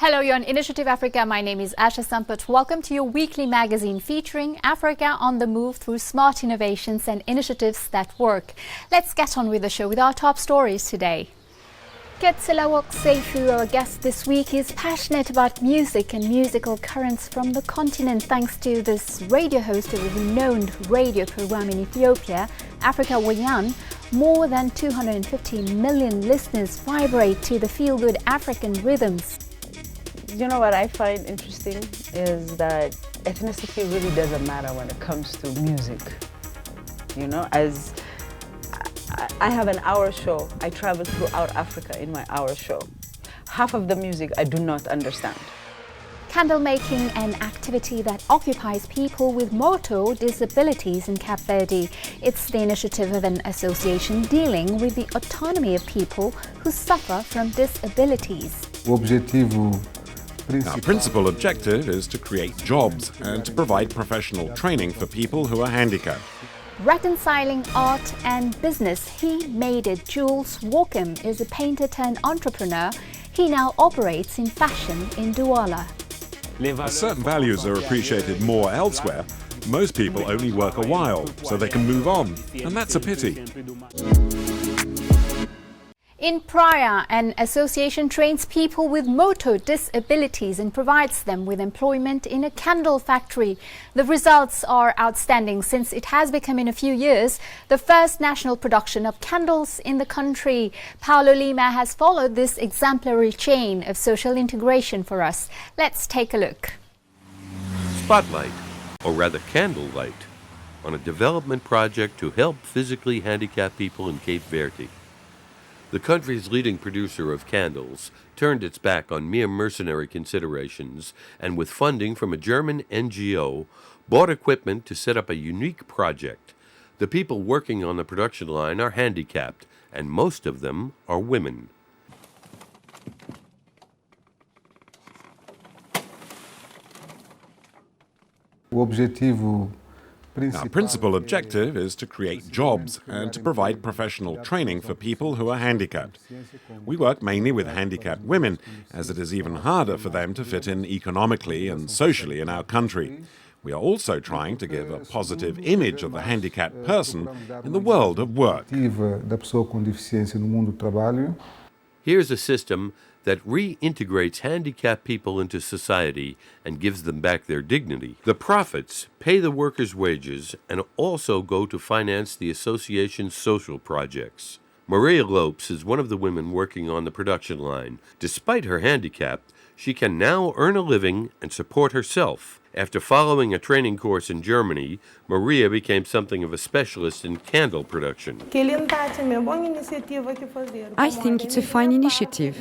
Hello, you're on Initiative Africa. My name is Asha Sampath. Welcome to your weekly magazine featuring Africa on the move through smart innovations and initiatives that work. Let's get on with the show with our top stories today. Ketselawok Seifu, our guest this week, is passionate about music and musical currents from the continent thanks to this radio host of a renowned radio program in Ethiopia, Africa Wayan. More than 250 million listeners vibrate to the feel-good African rhythms. You know what I find interesting is that ethnicity really doesn't matter when it comes to music. You know, as I have an hour show, I travel throughout Africa in my hour show. Half of the music I do not understand. Candle making, an activity that occupies people with motor disabilities in Cape Verde. It's the initiative of an association dealing with the autonomy of people who suffer from disabilities. Our principal objective is to create jobs and to provide professional training for people who are handicapped. Reconciling art and business, he made it. Jules Walkham is a painter turned entrepreneur. He now operates in fashion in Douala. As certain values are appreciated more elsewhere, most people only work a while so they can move on, and that's a pity. In Praia, an association trains people with motor disabilities and provides them with employment in a candle factory. The results are outstanding since it has become in a few years the first national production of candles in the country. Paulo Lima has followed this exemplary chain of social integration for us. Let's take a look. Spotlight, or rather Candlelight, on a development project to help physically handicapped people in Cape Verde. The country's leading producer of candles turned its back on mere mercenary considerations and with funding from a German NGO bought equipment to set up a unique project. The people working on the production line are handicapped, and most of them are women. Our principal objective is to create jobs and to provide professional training for people who are handicapped. We work mainly with handicapped women, as it is even harder for them to fit in economically and socially in our country. We are also trying to give a positive image of the handicapped person in the world of work. Here's a system that reintegrates handicapped people into society and gives them back their dignity. The profits pay the workers' wages and also go to finance the association's social projects. Maria Lopes is one of the women working on the production line. Despite her handicap, she can now earn a living and support herself. After following a training course in Germany, Maria became something of a specialist in candle production. I think it's a fine initiative.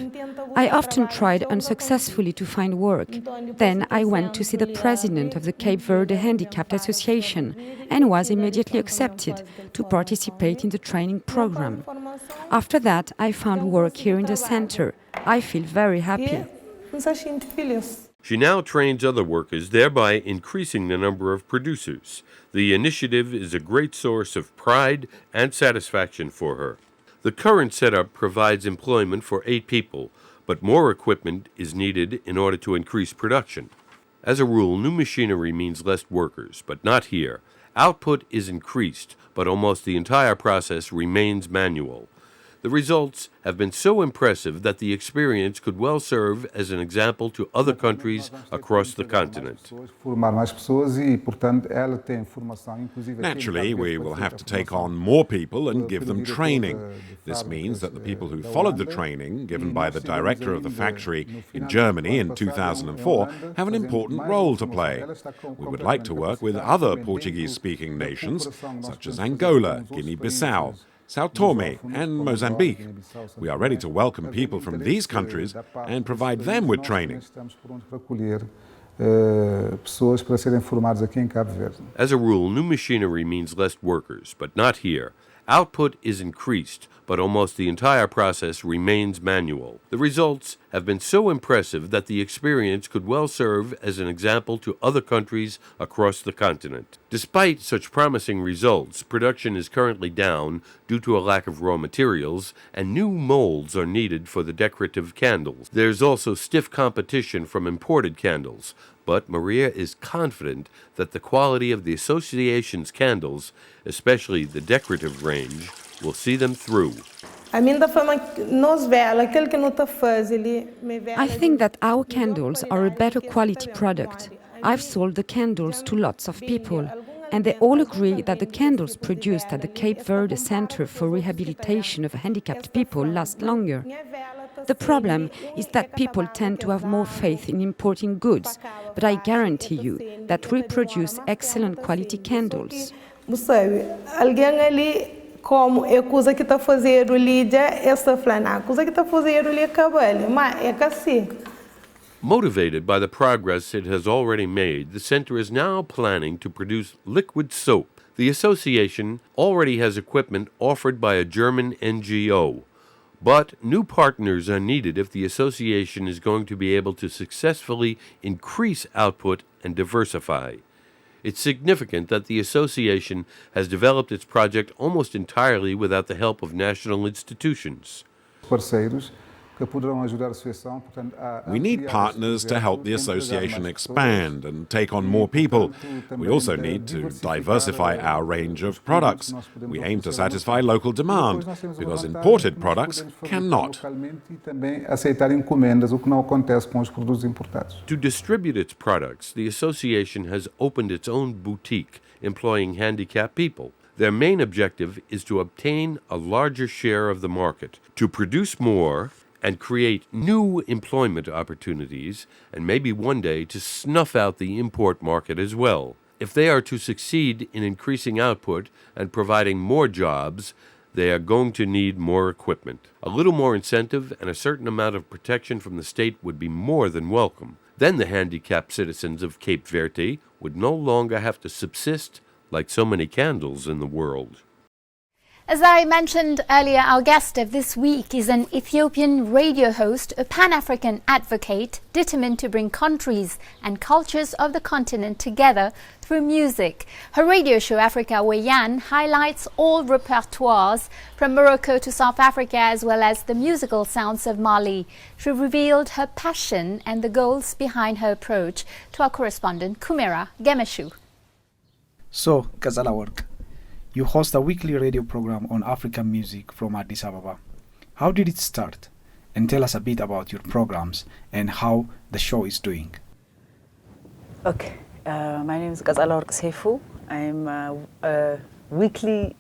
I often tried unsuccessfully to find work. Then I went to see the president of the Cape Verde Handicapped Association and was immediately accepted to participate in the training program. After that, I found work here in the center. I feel very happy. She now trains other workers, thereby increasing the number of producers. The initiative is a great source of pride and satisfaction for her. The current setup provides employment for 8 people, but more equipment is needed in order to increase production. As a rule, new machinery means less workers, but not here. Output is increased, but almost the entire process remains manual. The results have been so impressive that the experience could well serve as an example to other countries across the continent. Naturally, we will have to take on more people and give them training. This means that the people who followed the training given by the director of the factory in Germany in 2004 have an important role to play. We would like to work with other Portuguese-speaking nations, such as Angola, Guinea-Bissau, Sao Tome and Mozambique. We are ready to welcome people from these countries and provide them with training. As a rule, new machinery means less workers, but not here. Output is increased, but almost the entire process remains manual. The results have been so impressive that the experience could well serve as an example to other countries across the continent. Despite such promising results, production is currently down due to a lack of raw materials, and new molds are needed for the decorative candles. There's also stiff competition from imported candles, but Maria is confident that the quality of the association's candles, especially the decorative range, will see them through. I think that our candles are a better quality product. I've sold the candles to lots of people, and they all agree that the candles produced at the Cape Verde Center for Rehabilitation of Handicapped People last longer. The problem is that people tend to have more faith in importing goods, but I guarantee you that we produce excellent quality candles. Como é coisa que está fazendo ali já essa flana coisa que está fazendo ali acabou mas é assim. Motivated by the progress it has already made, the center is now planning to produce liquid soap. The association already has equipment offered by a German NGO, but new partners are needed if the association is going to be able to successfully increase output and diversify. It's significant that the association has developed its project almost entirely without the help of national institutions. We need partners to help the association expand and take on more people. We also need to diversify our range of products. We aim to satisfy local demand, because imported products cannot. To distribute its products, the association has opened its own boutique, employing handicapped people. Their main objective is to obtain a larger share of the market, to produce more, and create new employment opportunities, and maybe one day to snuff out the import market as well. If they are to succeed in increasing output and providing more jobs, they are going to need more equipment. A little more incentive and a certain amount of protection from the state would be more than welcome. Then the handicapped citizens of Cape Verde would no longer have to subsist like so many candles in the world. As I mentioned earlier, our guest of this week is an Ethiopian radio host, a Pan-African advocate, determined to bring countries and cultures of the continent together through music. Her radio show, Africa Weyan, highlights all repertoires from Morocco to South Africa, as well as the musical sounds of Mali. She revealed her passion and the goals behind her approach to our correspondent, Kumera Gemeshu. So, Candlelight, you host a weekly radio program on African music from Addis Ababa. How did it start? And tell us a bit about your programs and how the show is doing. Okay, my name is Candlelight. I'm a weekly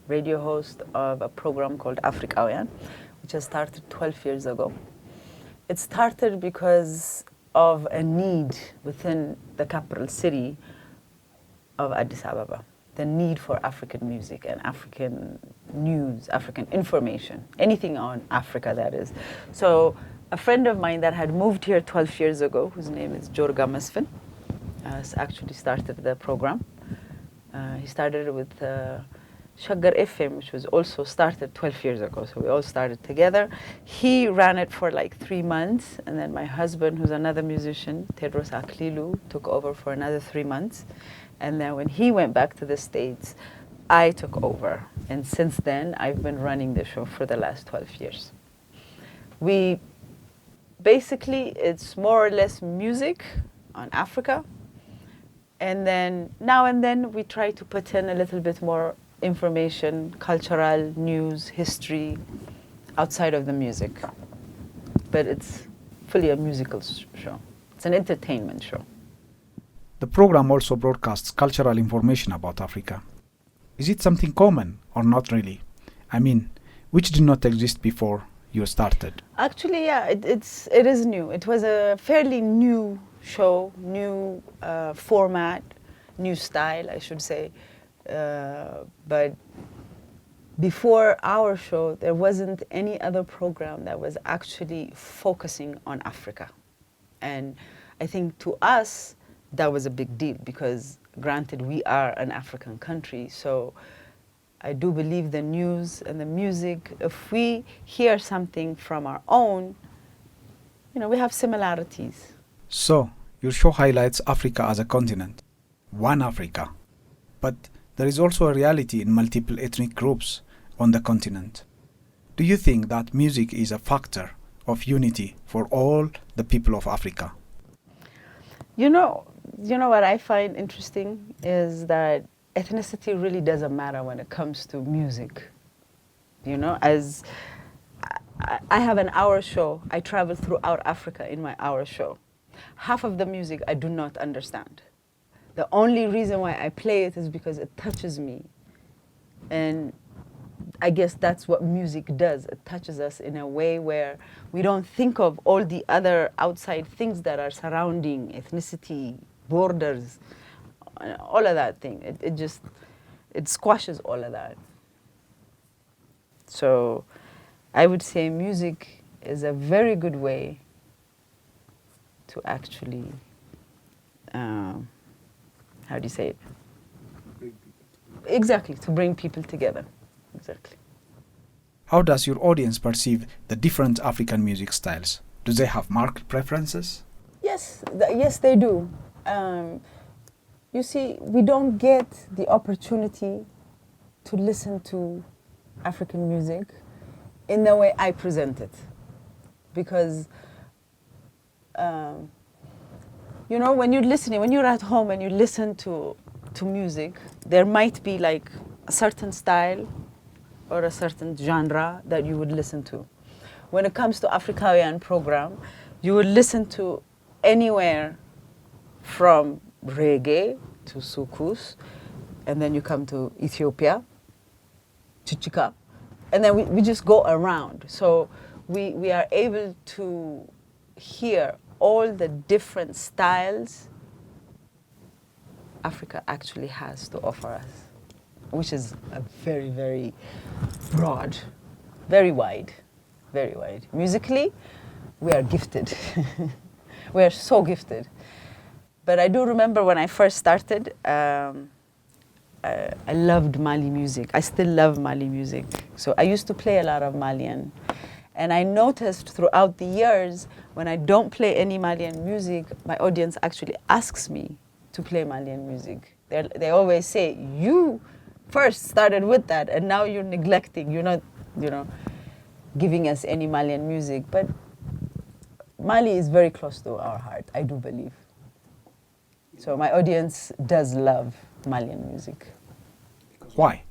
radio host of a program called Africa, which has started 12 years ago. It started because of a need within the capital city of Addis Ababa. The need for African music and African news, African information, anything on Africa, that is. So a friend of mine that had moved here 12 years ago, whose name is Jorga Masfin, actually started the program. He started with Shaggar FM, which was also started 12 years ago. So we all started together. He ran it for like 3 months, and then my husband, who's another musician, Tedros Aklilu, took over for another 3 months. And then when he went back to the States, I took over. And since then, I've been running the show for the last 12 years. Basically, it's more or less music on Africa. And then now and then, we try to put in a little bit more information, cultural, news, history, outside of the music. But it's fully a musical show. It's an entertainment show. The program also broadcasts cultural information about Africa. Is it something common or not really? I mean, which did not exist before you started? Actually, yeah, it is new. It was a fairly new show, new format, new style, I should say. But before our show, there wasn't any other program that was actually focusing on Africa. And I think to us, that was a big deal because, granted, we are an African country. So I do believe the news and the music, if we hear something from our own, we have similarities. So, your show highlights Africa as a continent, one Africa. But there is also a reality in multiple ethnic groups on the continent. Do you think that music is a factor of unity for all the people of Africa? You know what I find interesting is that ethnicity really doesn't matter when it comes to music. As I have an hour show, I travel throughout Africa in my hour show. Half of the music I do not understand. The only reason why I play it is because it touches me. And I guess that's what music does. It touches us in a way where we don't think of all the other outside things that are surrounding ethnicity, borders, all of that thing. It squashes all of that. So I would say music is a very good way to actually, how do you say it? Exactly, to bring people together. Exactly. How does your audience perceive the different African music styles? Do they have marked preferences? Yes, yes, they do. You see, we don't get the opportunity to listen to African music in the way I present it. Because, when you're listening, when you're at home and you listen to music, there might be like a certain style or a certain genre that you would listen to. When it comes to Afrikawian program, you would listen to anywhere from reggae to soukous, and then you come to Ethiopia, chichika, and then we just go around. So we are able to hear all the different styles Africa actually has to offer us, which is a very, very broad, very wide, very wide. Musically, we are gifted. We are so gifted. But I do remember when I first started, I loved Mali music. I still love Mali music. So I used to play a lot of Malian. And I noticed throughout the years, when I don't play any Malian music, my audience actually asks me to play Malian music. They always say, you first started with that, and now you're neglecting, you're not, giving us any Malian music. But Mali is very close to our heart, I do believe. So my audience does love Malian music. Why?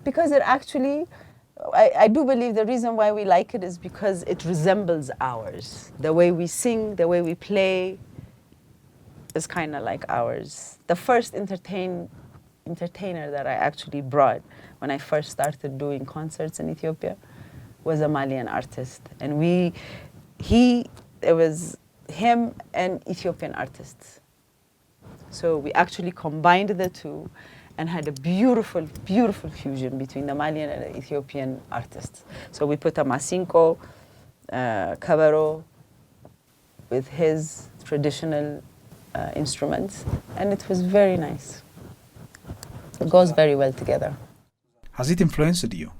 Because it actually, I do believe the reason why we like it is because it resembles ours. The way we sing, the way we play is kind of like ours. The first entertainer that I actually brought when I first started doing concerts in Ethiopia was a Malian artist. And it was him and Ethiopian artists. So we actually combined the two and had a beautiful, beautiful fusion between the Malian and the Ethiopian artists. So we put a masinko, kabaro, with his traditional instruments, and it was very nice. It goes very well together. Has it influenced you?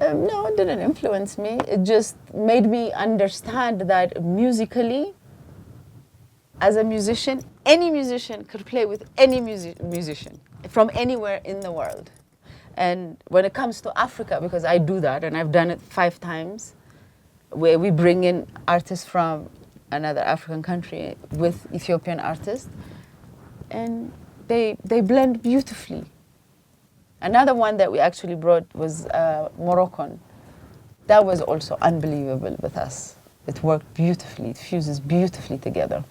No, it didn't influence me. It just made me understand that musically, as a musician, any musician could play with any musician from anywhere in the world. And when it comes to Africa, because I do that, and I've done it 5 times, where we bring in artists from another African country with Ethiopian artists, and they blend beautifully. Another one that we actually brought was Moroccan. That was also unbelievable with us. It worked beautifully, it fuses beautifully together.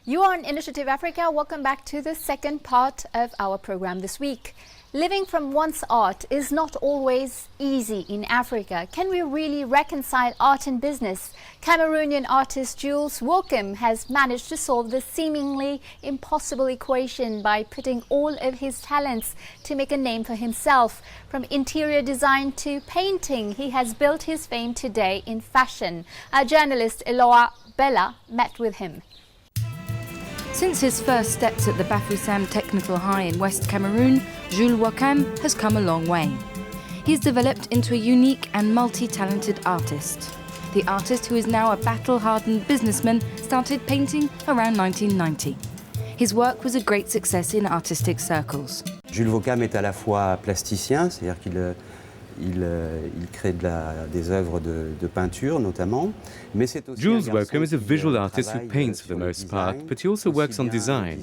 You are on Initiative Africa. Welcome back to the second part of our program this week. Living from one's art is not always easy in Africa. Can we really reconcile art and business? Cameroonian artist Jules Wokem has managed to solve this seemingly impossible equation by putting all of his talents to make a name for himself. From interior design to painting, he has built his fame today in fashion. Our journalist Eloa Bella met with him. Since his first steps at the Bafoussam Technical High in West Cameroon, Jules Wokem has come a long way. He's developed into a unique and multi-talented artist. The artist, who is now a battle-hardened businessman, started painting around 1990. His work was a great success in artistic circles. Jules Waucam est à la fois plasticien, c'est-à-dire qu'il crée des œuvres de peinture notamment, mais c'est aussi Jules Waucam is a visual artist who paints for the most part, but he also works on design,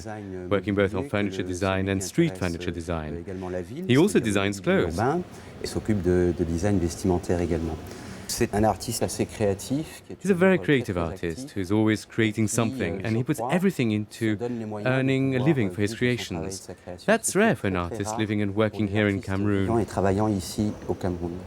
working both on furniture design and street furniture design. He also designs clothes. Et s'occupe de design vestimentaire également. C'est un artiste assez créatif. He's a very creative artist who's always creating something, and he puts everything into earning a living for his creations. That's rare for an artist living and working here in Cameroon. Et travaillant ici au Cameroun.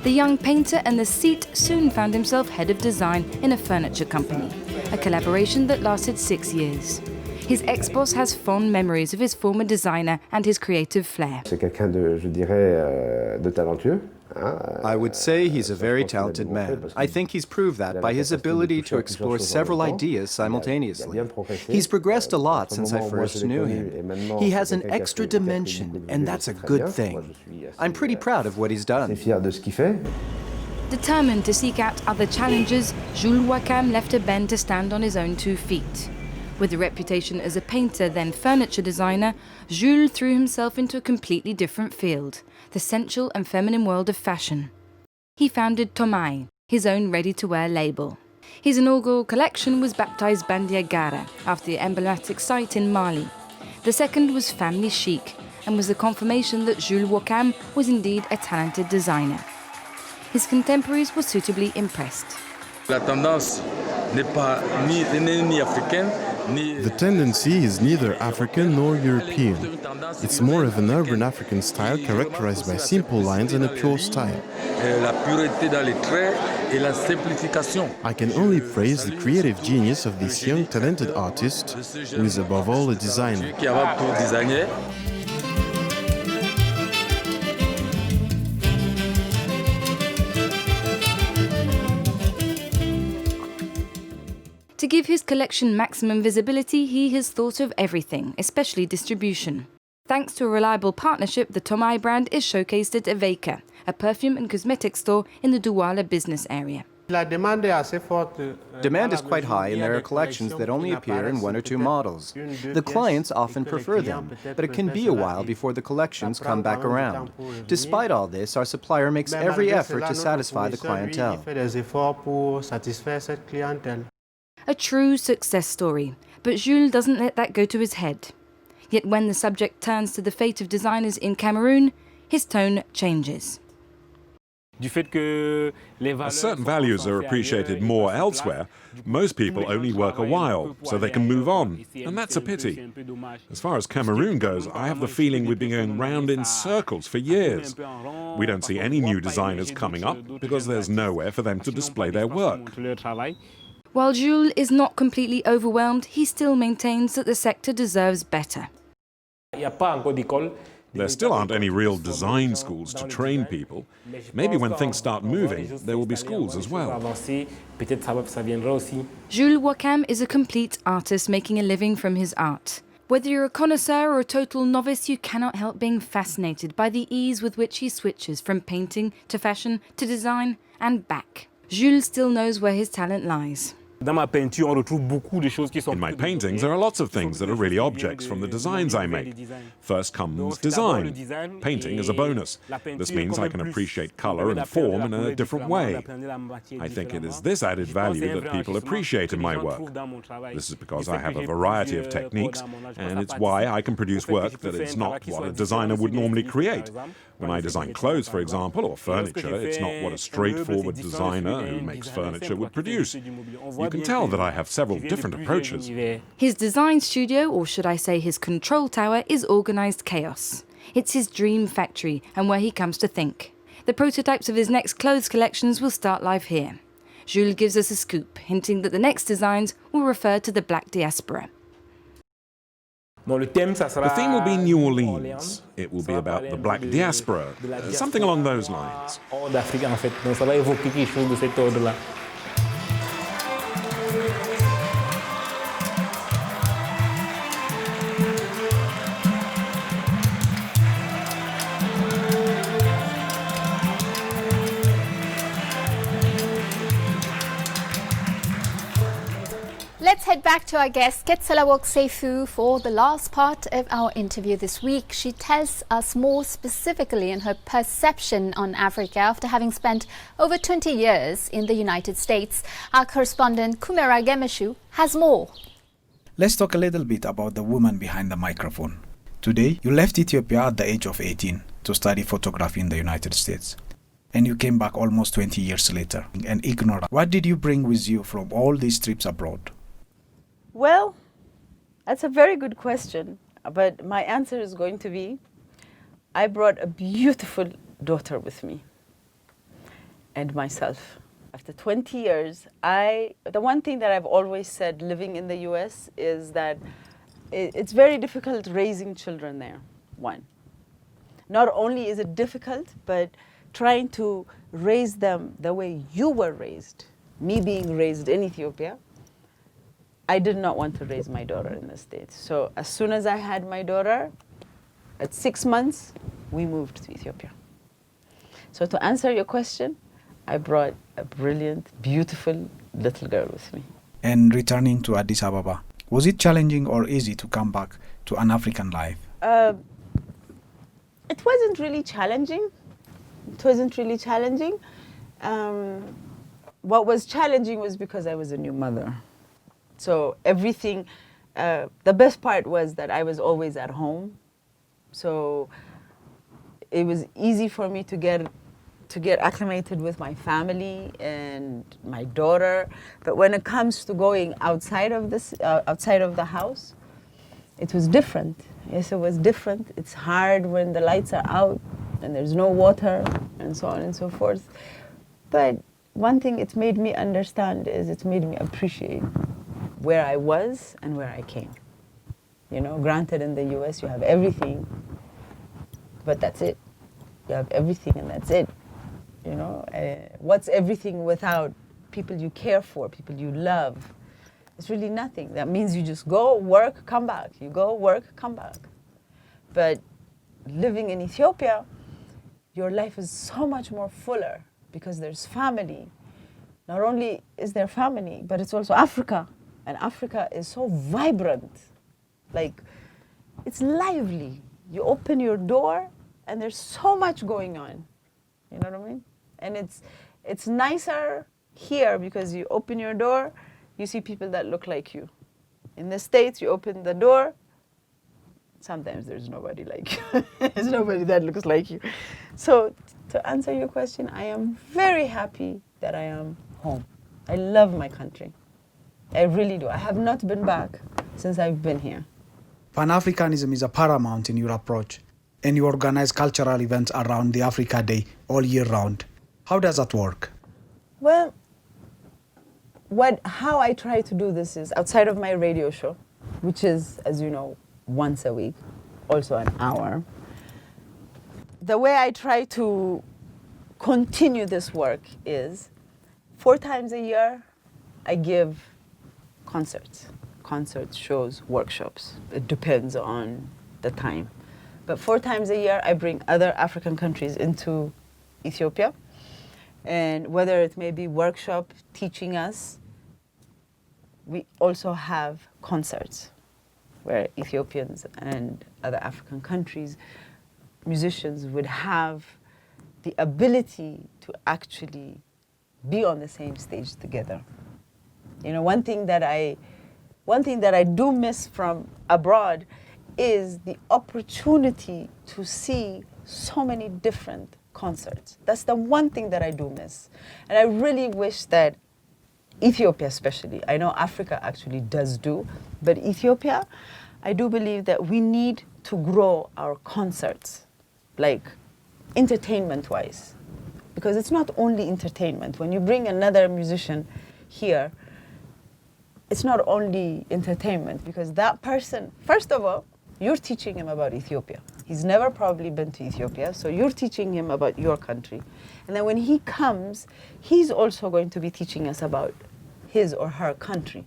The young painter and the Cite soon found himself head of design in a furniture company, a collaboration that lasted 6 years. His ex-boss has fond memories of his former designer and his creative flair. C'est quelqu'un de, je dirais, de talentueux. I would say he's a very talented man. I think he's proved that by his ability to explore several ideas simultaneously. He's progressed a lot since I first knew him. He has an extra dimension, and that's a good thing. I'm pretty proud of what he's done. Determined to seek out other challenges, Jules Waucam left Eben to stand on his own 2 feet. With a reputation as a painter, then furniture designer, Jules threw himself into a completely different field, the sensual and feminine world of fashion. He founded Tomai, his own ready-to-wear label. His inaugural collection was baptized Bandiagara, after the emblematic site in Mali. The second was Family Chic, and was the confirmation that Jules Waucam was indeed a talented designer. His contemporaries were suitably impressed. La tendance n'est pas ni africaine. The tendency is neither African nor European. It's more of an urban African style characterized by simple lines and a pure style. I can only praise the creative genius of this young talented artist, who is above all a designer. To give his collection maximum visibility, he has thought of everything, especially distribution. Thanks to a reliable partnership, the Tomai brand is showcased at Eveka, a perfume and cosmetics store in the Douala business area. Demand is quite high, and there are collections that only appear in 1 or 2 models. The clients often prefer them, but it can be a while before the collections come back around. Despite all this, our supplier makes every effort to satisfy the clientele. A true success story, but Jules doesn't let that go to his head. Yet when the subject turns to the fate of designers in Cameroon, his tone changes. As certain values are appreciated more elsewhere, most people only work a while, so they can move on, and that's a pity. As far as Cameroon goes, I have the feeling we've been going round in circles for years. We don't see any new designers coming up because there's nowhere for them to display their work. While Jules is not completely overwhelmed, he still maintains that the sector deserves better. There still aren't any real design schools to train people. Maybe when things start moving, there will be schools as well. Jules Waucam is a complete artist making a living from his art. Whether you're a connoisseur or a total novice, you cannot help being fascinated by the ease with which he switches from painting to fashion to design and back. Jules still knows where his talent lies. In my paintings, there are lots of things that are really objects from the designs I make. First comes design. Painting is a bonus. This means I can appreciate color and form in a different way. I think it is this added value that people appreciate in my work. This is because I have a variety of techniques, and it's why I can produce work that is not what a designer would normally create. When I design clothes, for example, or furniture, it's not what a straightforward designer who makes furniture would produce. You can tell that I have several different approaches. His design studio, or should I say his control tower, is organized chaos. It's his dream factory and where he comes to think. The prototypes of his next clothes collections will start live here. Jules gives us a scoop, hinting that the next designs will refer to the Black diaspora. The theme will be New Orleans. It will be about the Black diaspora, something along those lines. Let's head back to our guest, Ketsalawok Seifu, for the last part of our interview this week. She tells us more specifically in her perception on Africa after having spent over 20 years in the United States. Our correspondent, Kumera Gemeshu, has more. Let's talk a little bit about the woman behind the microphone. Today, you left Ethiopia at the age of 18 to study photography in the United States. And you came back almost 20 years later and ignorant. What did you bring with you from all these trips abroad? Well, that's a very good question. But my answer is going to be, I brought a beautiful daughter with me and myself. After 20 years, the one thing that I've always said living in the US is that it's very difficult raising children there, one. Not only is it difficult, but trying to raise them the way you were raised, me being raised in Ethiopia, I did not want to raise my daughter in the States. So as soon as I had my daughter, at 6 months, we moved to Ethiopia. So to answer your question, I brought a brilliant, beautiful little girl with me. And returning to Addis Ababa, was it challenging or easy to come back to an African life? It wasn't really challenging. It wasn't really challenging. What was challenging was because I was a new mother. So everything, the best part was that I was always at home. So it was easy for me to get acclimated with my family and my daughter. But when it comes to going outside of the house, it was different. Yes, it was different. It's hard when the lights are out and there's no water and so on and so forth. But one thing it made me understand is it made me appreciate where I was and where I came. You know, granted in the US you have everything, but that's it. You have everything and that's it. You know, what's everything without people you care for, people you love? It's really nothing. That means you just go, work, come back. You go, work, come back. But living in Ethiopia, your life is so much more fuller because there's family. Not only is there family, but it's also Africa. And Africa is so vibrant. Like, it's lively. You open your door and there's so much going on. You know what I mean? And it's nicer here because you open your door, you see people that look like you. In the States, you open the door, sometimes there's nobody like you. There's nobody that looks like you. So to answer your question, I am very happy that I am home. I love my country. I really do. I have not been back since I've been here. Pan-Africanism is a paramount in your approach, and you organize cultural events around the Africa Day all year round. How does that work? Well, how I try to do this is outside of my radio show, which is, as you know, once a week, also an hour. The way I try to continue this work is 4 times a year, I give concerts, shows, workshops. It depends on the time. But 4 times a year, I bring other African countries into Ethiopia. And whether it may be workshop teaching us, we also have concerts where Ethiopians and other African countries, musicians would have the ability to actually be on the same stage together. You know, one thing that I do miss from abroad is the opportunity to see so many different concerts. That's the one thing that I do miss. And I really wish that Ethiopia especially, I know Africa actually does do, but Ethiopia, I do believe that we need to grow our concerts, like entertainment-wise. Because it's not only entertainment. When you bring another musician here, it's not only entertainment, because that person, first of all, you're teaching him about Ethiopia. He's never probably been to Ethiopia, so you're teaching him about your country. And then when he comes, he's also going to be teaching us about his or her country.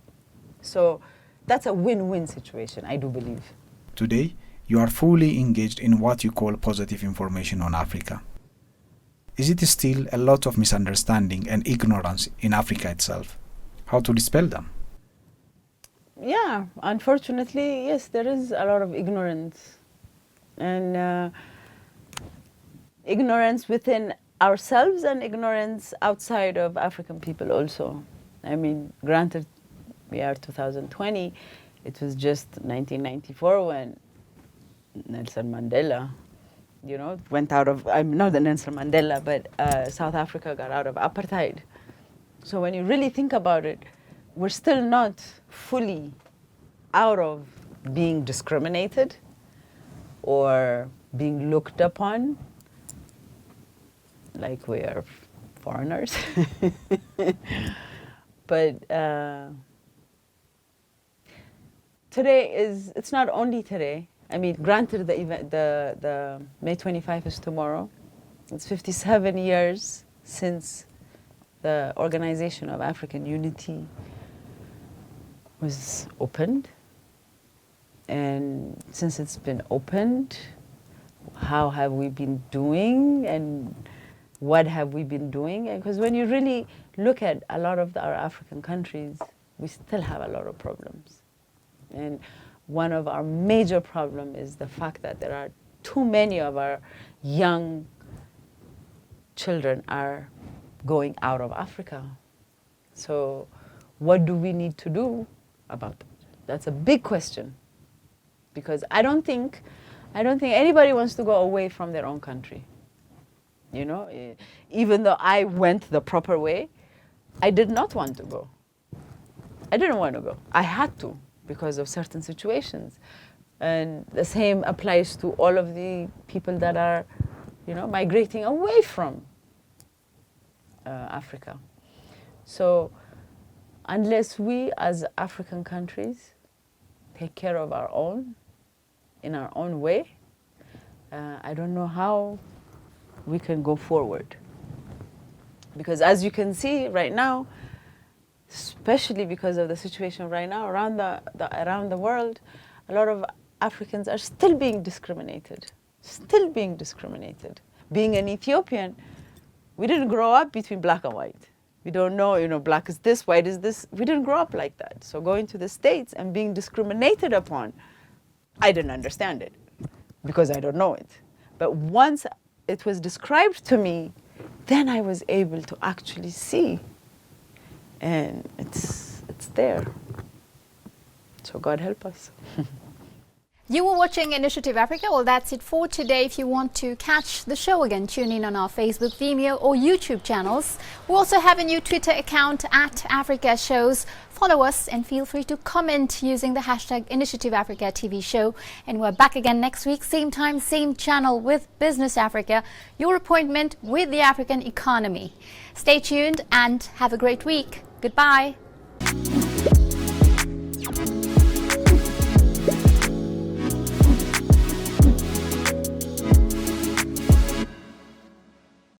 So that's a win-win situation, I do believe. Today, you are fully engaged in what you call positive information on Africa. Is it still a lot of misunderstanding and ignorance in Africa itself? How to dispel them? Yeah, unfortunately, yes, there is a lot of ignorance. And ignorance within ourselves and ignorance outside of African people also. I mean, granted, we are 2020. It was just 1994 when Nelson Mandela, went out of, not the Nelson Mandela, but South Africa got out of apartheid. So when you really think about it, we're still not fully out of being discriminated or being looked upon like we are foreigners. But today it's not only today. I mean, granted, the event, the May 25 is tomorrow. It's 57 years since the Organization of African Unity was opened. And since it's been opened, how have we been doing and what have we been doing? Because when you really look at a lot of our African countries, we still have a lot of problems. And one of our major problems is the fact that there are too many of our young children are going out of Africa. So what do we need to do about that? That's a big question. Because I don't think anybody wants to go away from their own country. Even though I went the proper way, I did not want to go. I didn't want to go. I had to because of certain situations. And the same applies to all of the people that are, migrating away from Africa. So unless we as African countries take care of our own, in our own way, I don't know how we can go forward. Because as you can see right now, especially because of the situation right now around the world, a lot of Africans are still being discriminated. Being an Ethiopian, we didn't grow up between black and white. We don't know, black is this, white is this. We didn't grow up like that. So going to the States and being discriminated upon, I didn't understand it because I don't know it. But once it was described to me, then I was able to actually see. And it's there. So God help us. You were watching Initiative Africa. Well, that's it for today. If you want to catch the show again, tune in on our Facebook, Vimeo or YouTube channels. We also have a new Twitter account @AfricaShows. Follow us and feel free to comment using the hashtag Initiative Africa TV show. And we're back again next week, same time, same channel with Business Africa, your appointment with the African economy. Stay tuned and have a great week. Goodbye.